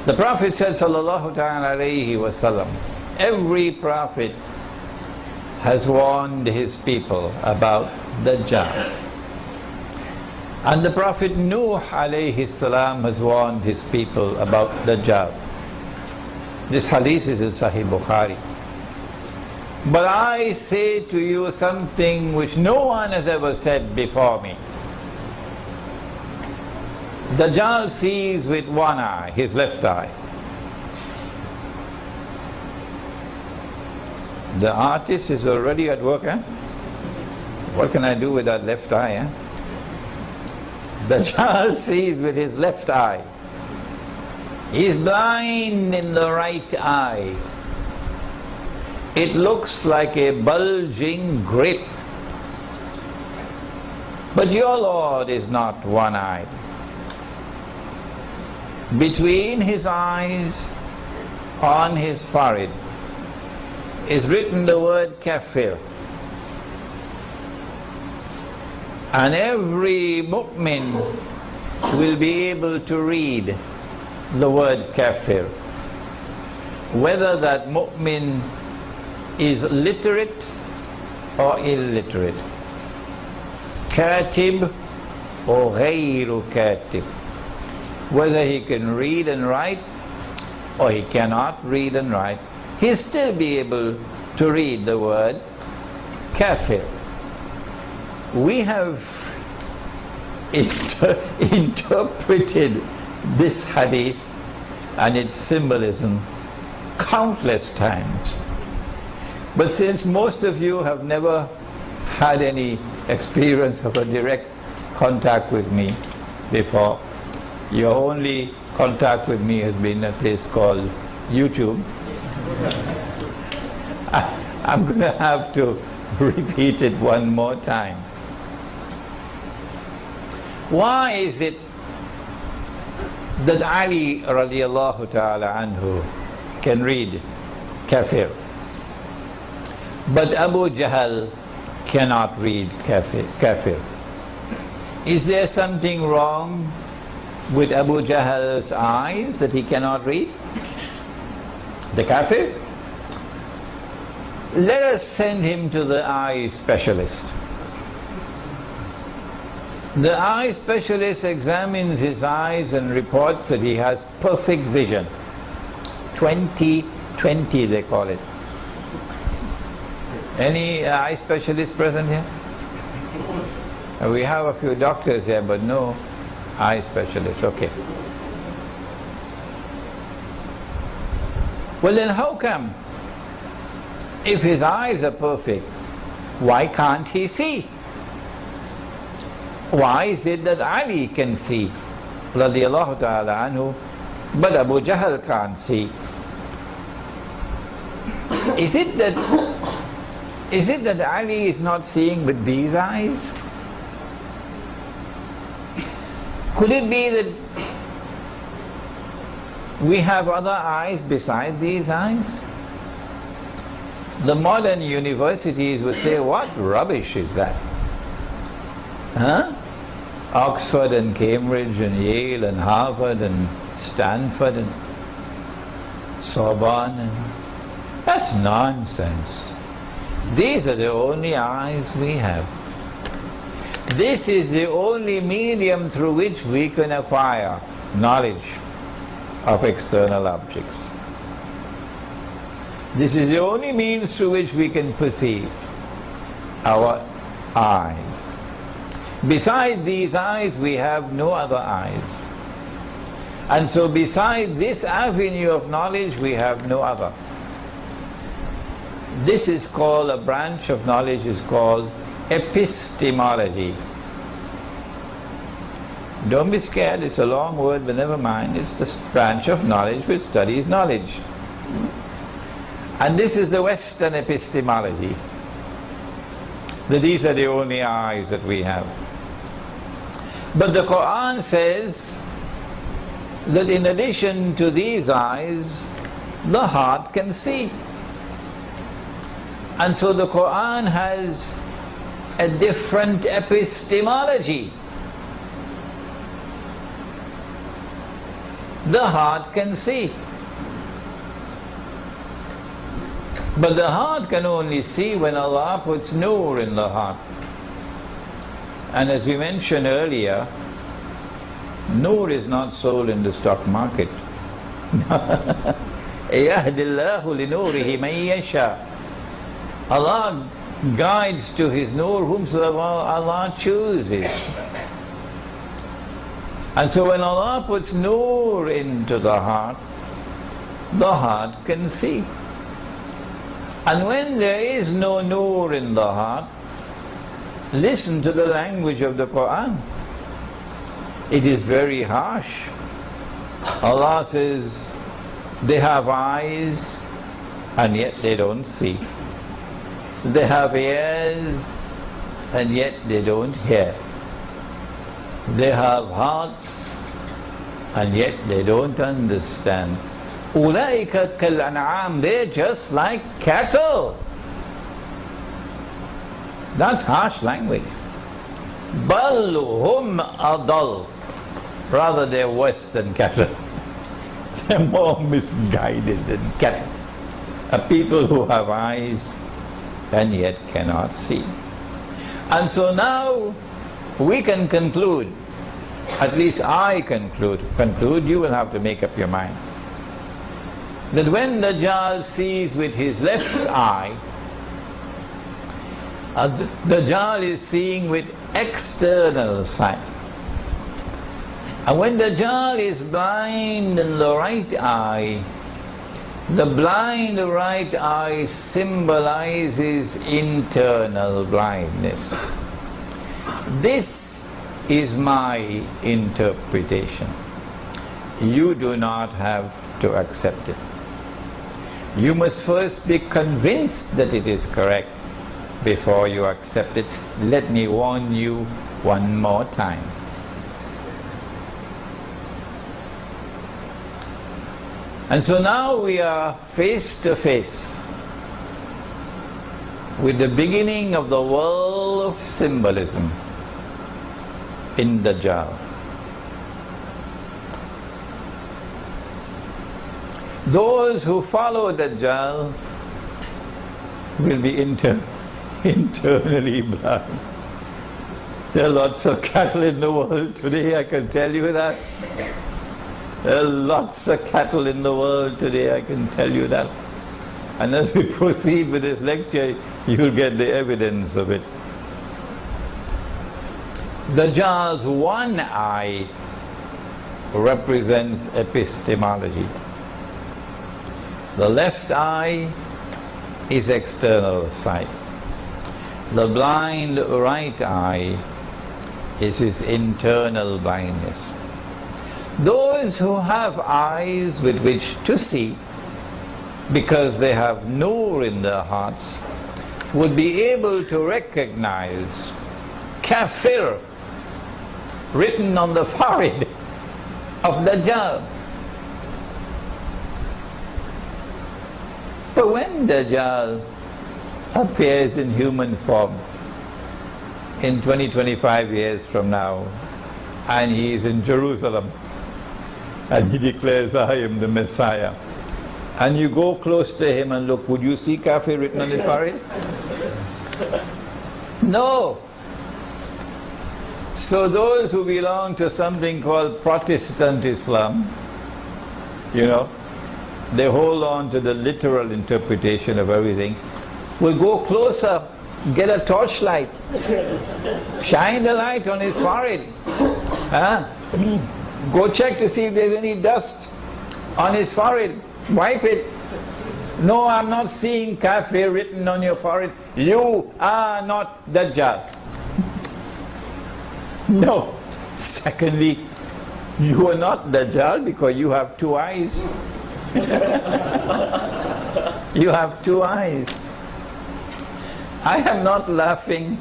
The Prophet said, sallallahu ta'ala alayhi wasallam, every prophet has warned his people about Dajjal. And the Prophet Nuh alayhi salam has warned his people about Dajjal. This hadith is in Sahih Bukhari. But I say to you something which no one has ever said before me. Dajjal sees with one eye, his left eye. The artist is already at work, eh? What can I do with that left eye, eh? Dajjal sees with his left eye. He is blind in the right eye. It looks like a bulging grape. But your Lord is not one-eyed. Between his eyes, on his forehead, is written the word kafir. And every mu'min will be able to read the word kafir, whether that mu'min is literate or illiterate, katib or ghayru katib, whether he can read and write or he cannot read and write, he'll still be able to read the word kafir. We have interpreted this hadith and its symbolism countless times. But since most of you have never had any experience of a direct contact with me before, your only contact with me has been a place called YouTube, I'm going to have to repeat it one more time. Why is it that Ali radiallahu ta'ala anhu can read kafir, but Abu Jahl cannot read kafir? Is there something wrong with Abu Jahl's eyes that he cannot read the kafir? Let us send him to the eye specialist. The eye specialist examines his eyes and reports that he has perfect vision. 20/20 they call it. Any eye specialist present here? We have a few doctors here, but no eye specialist. Okay. Well then, how come, if his eyes are perfect, why can't he see? Why is it that Ali can see, radiallahu ta'ala anhu, but Abu Jahl can't see? Is it that Ali is not seeing with these eyes? Could it be that we have other eyes besides these eyes? The modern universities would say, what rubbish is that? Huh? Oxford and Cambridge and Yale and Harvard and Stanford and Sorbonne, and that's nonsense. These are the only eyes we have. This is the only medium through which we can acquire knowledge of external objects. This is the only means through which we can perceive, our eyes. Besides these eyes, we have no other eyes. And so besides this avenue of knowledge, we have no other. This is called, a branch of knowledge is called epistemology. Don't be scared, it's a long word, but never mind. It's the branch of knowledge which studies knowledge. And this is the Western epistemology. That these are the only eyes that we have. But the Quran says that in addition to these eyes, the heart can see. And so the Quran has a different epistemology. the heart can see. But the heart can only see when Allah puts nur in the heart. And as we mentioned earlier, nur is not sold in the stock market. يَهْدِ اللَّهُ لِنُورِهِ مَن يَشَاءُ. Allah guides to His nur whomsoever Allah chooses. And so when Allah puts nur into the heart can see. And when there is no nur in the heart, listen to the language of the Quran. It is very harsh. Allah says, they have eyes and yet they don't see. They have ears and yet they don't hear. They have hearts and yet they don't understand. أُولَئِكَ كَالْأَنْعَامِ. They're just like cattle. That's harsh language. بَلْ هُمْ أَضَلُّ. Rather they're worse than cattle. They're more misguided than cattle. A people who have eyes and yet cannot see. And so now we can conclude, at least I conclude, you will have to make up your mind, that when Dajjal sees with his left eye, Dajjal is seeing with external sight. And when Dajjal is blind in the right eye, the blind right eye symbolizes internal blindness. This is my interpretation. You do not have to accept it. You must first be convinced that it is correct before you accept it. Let me warn you one more time. And so now we are face to face with the beginning of the world of symbolism in Dajjal. Those who follow Dajjal will be internally blind. There are lots of cattle in the world today, I can tell you that. There are lots of cattle in the world today, I can tell you that. And as we proceed with this lecture, you'll get the evidence of it. Dajjal's one eye represents epistemology. The left eye is external sight. The blind right eye is his internal blindness. Those who have eyes with which to see, because they have nur in their hearts, would be able to recognize kafir written on the forehead of Dajjal. But when Dajjal appears in human form in 20-25 years from now, and he is in Jerusalem, and he declares, I am the Messiah, and you go close to him and look, would you see kafir written on his forehead? No. So those who belong to something called Protestant Islam, you know, they hold on to the literal interpretation of everything, will go closer, get a torchlight, shine the light on his forehead, go check to see if there's any dust on his forehead, wipe it. No, I'm not seeing kafir written on your forehead. You are not Dajjal. No. Secondly, you are not Dajjal because you have two eyes. You have two eyes. I am not laughing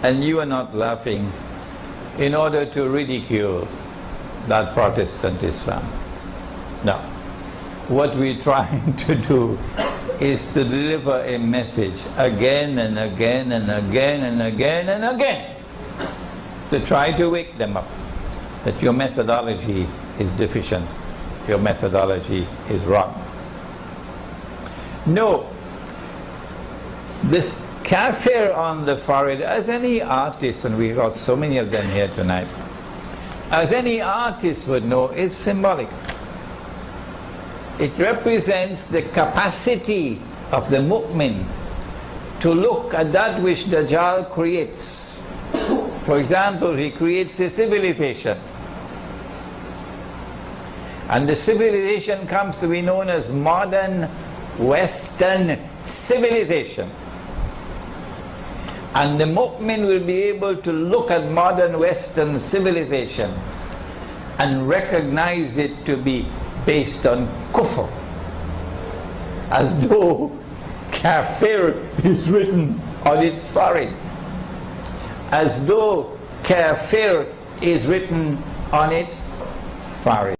and you are not laughing in order to ridicule that Protestant Islam. No. What we're trying to do is to deliver a message again and again and again and again and again, to try to wake them up that your methodology is deficient. your methodology is wrong. No, this kafir on the forehead, as any artist, and we've got so many of them here tonight, as any artist would know, is symbolic. It represents the capacity of the mu'min to look at that which Dajjal creates. For example, he creates a civilization, and the civilization comes to be known as modern Western civilization. And the mu'min will be able to look at modern Western civilization and recognize it to be based on kufr, as though kafir is written on its forehead, as though kafir is written on its forehead.